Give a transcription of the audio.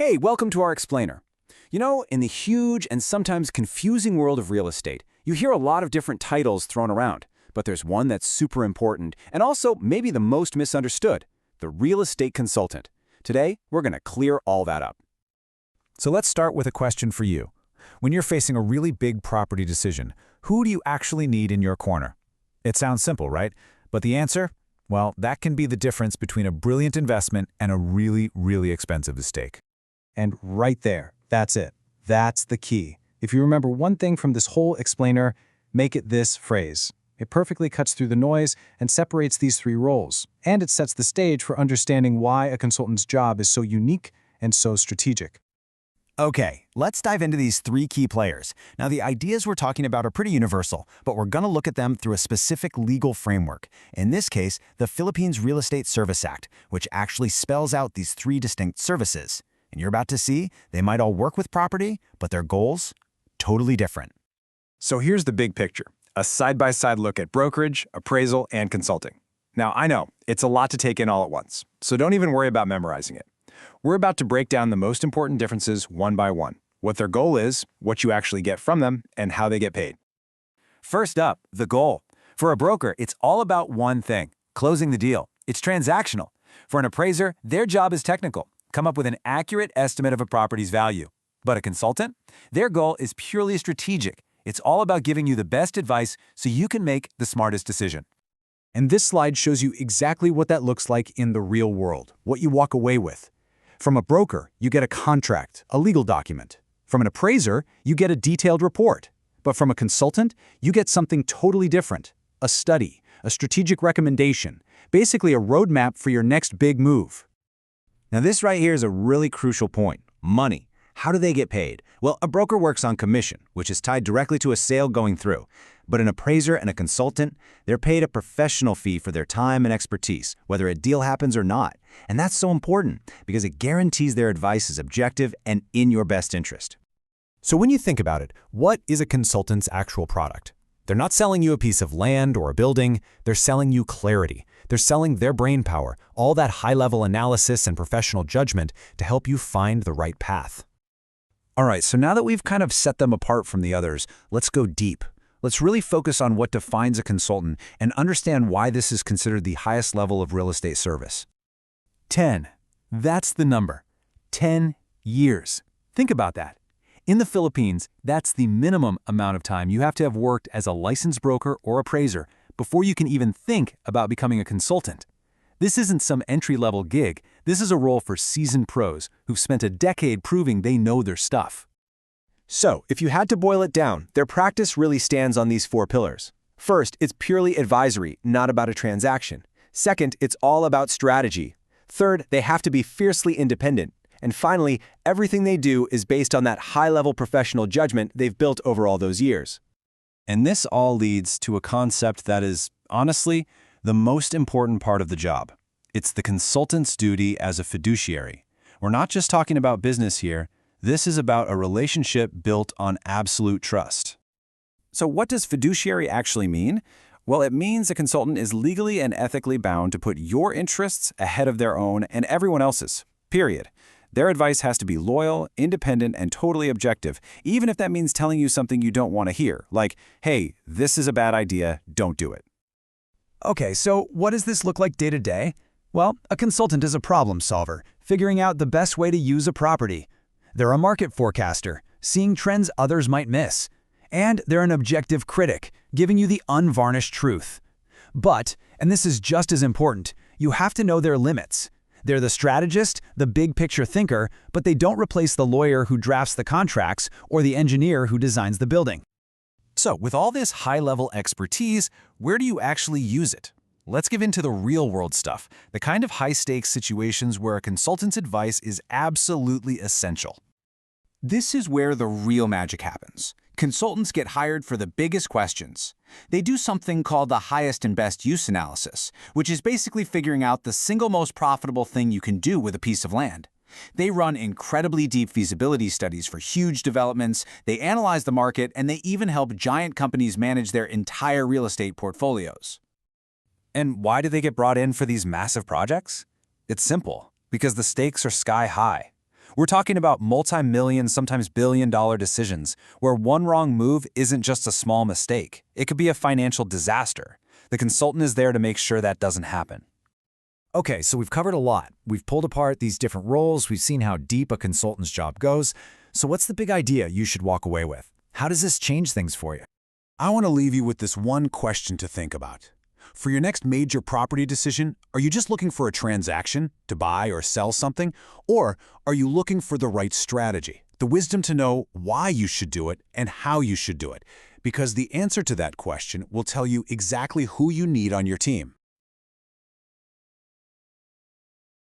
Hey, welcome to our explainer. You know, in the huge and sometimes confusing world of real estate, you hear a lot of different titles thrown around, but there's one that's super important and also maybe the most misunderstood, the real estate consultant. Today, we're going to clear all that up. So let's start with a question for you. When you're facing a really big property decision, who do you actually need in your corner? It sounds simple, right? But the answer? Well, that can be the difference between a brilliant investment and a really, really expensive mistake. And right there, that's it. That's the key. If you remember one thing from this whole explainer, make it this phrase. It perfectly cuts through the noise and separates these three roles. And it sets the stage for understanding why a consultant's job is so unique and so strategic. Okay, let's dive into these three key players. Now, the ideas we're talking about are pretty universal, but we're going to look at them through a specific legal framework. In this case, the Philippines Real Estate Service Act, which actually spells out these three distinct services. And you're about to see, they might all work with property, but their goals, totally different. So here's the big picture, a side-by-side look at brokerage, appraisal, and consulting. Now, I know, it's a lot to take in all at once, so don't even worry about memorizing it. We're about to break down the most important differences one by one, what their goal is, what you actually get from them, and how they get paid. First up, the goal. For a broker, it's all about one thing, closing the deal. It's transactional. For an appraiser, their job is technical. Come up with an accurate estimate of a property's value. But a consultant? Their goal is purely strategic. It's all about giving you the best advice so you can make the smartest decision. And this slide shows you exactly what that looks like in the real world, what you walk away with. From a broker, you get a contract, a legal document. From an appraiser, you get a detailed report. But from a consultant, you get something totally different, a study, a strategic recommendation, basically a roadmap for your next big move. Now, this right here is a really crucial point. Money. How do they get paid? Well, a broker works on commission, which is tied directly to a sale going through. But an appraiser and a consultant, they're paid a professional fee for their time and expertise, whether a deal happens or not. And that's so important because it guarantees their advice is objective and in your best interest. So when you think about it, what is a consultant's actual product? They're not selling you a piece of land or a building, they're selling you clarity. They're selling their brain power, all that high-level analysis and professional judgment to help you find the right path. All right, so now that we've kind of set them apart from the others, let's go deep. Let's really focus on what defines a consultant and understand why this is considered the highest level of real estate service. 10. That's the number. 10 years. Think about that. In the Philippines, that's the minimum amount of time you have to have worked as a licensed broker or appraiser before you can even think about becoming a consultant. This isn't some entry-level gig. This is a role for seasoned pros who've spent a decade proving they know their stuff. So, if you had to boil it down, their practice really stands on these four pillars. First, it's purely advisory, not about a transaction. Second, it's all about strategy. Third, they have to be fiercely independent. And finally, everything they do is based on that high-level professional judgment they've built over all those years. And this all leads to a concept that is, honestly, the most important part of the job. It's the consultant's duty as a fiduciary. We're not just talking about business here. This is about a relationship built on absolute trust. So what does fiduciary actually mean? Well, it means a consultant is legally and ethically bound to put your interests ahead of their own and everyone else's, period. Their advice has to be loyal, independent, and totally objective, even if that means telling you something you don't want to hear, like, hey, this is a bad idea, don't do it. Okay, so what does this look like day to day? Well, a consultant is a problem solver, figuring out the best way to use a property. They're a market forecaster, seeing trends others might miss. And they're an objective critic, giving you the unvarnished truth. But, and this is just as important, you have to know their limits. They're the strategist, the big-picture thinker, but they don't replace the lawyer who drafts the contracts or the engineer who designs the building. So, with all this high-level expertise, where do you actually use it? Let's get into the real-world stuff, the kind of high-stakes situations where a consultant's advice is absolutely essential. This is where the real magic happens. Consultants get hired for the biggest questions. They do something called the highest and best use analysis, which is basically figuring out the single most profitable thing you can do with a piece of land. They run incredibly deep feasibility studies for huge developments, they analyze the market, and they even help giant companies manage their entire real estate portfolios. And why do they get brought in for these massive projects? It's simple, because the stakes are sky high. We're talking about multi-million, sometimes billion-dollar decisions, where one wrong move isn't just a small mistake. It could be a financial disaster. The consultant is there to make sure that doesn't happen. Okay, so we've covered a lot. We've pulled apart these different roles. We've seen how deep a consultant's job goes. So what's the big idea you should walk away with? How does this change things for you? I want to leave you with this one question to think about. For your next major property decision, are you just looking for a transaction to buy or sell something? Or are you looking for the right strategy, the wisdom to know why you should do it and how you should do it? Because the answer to that question will tell you exactly who you need on your team.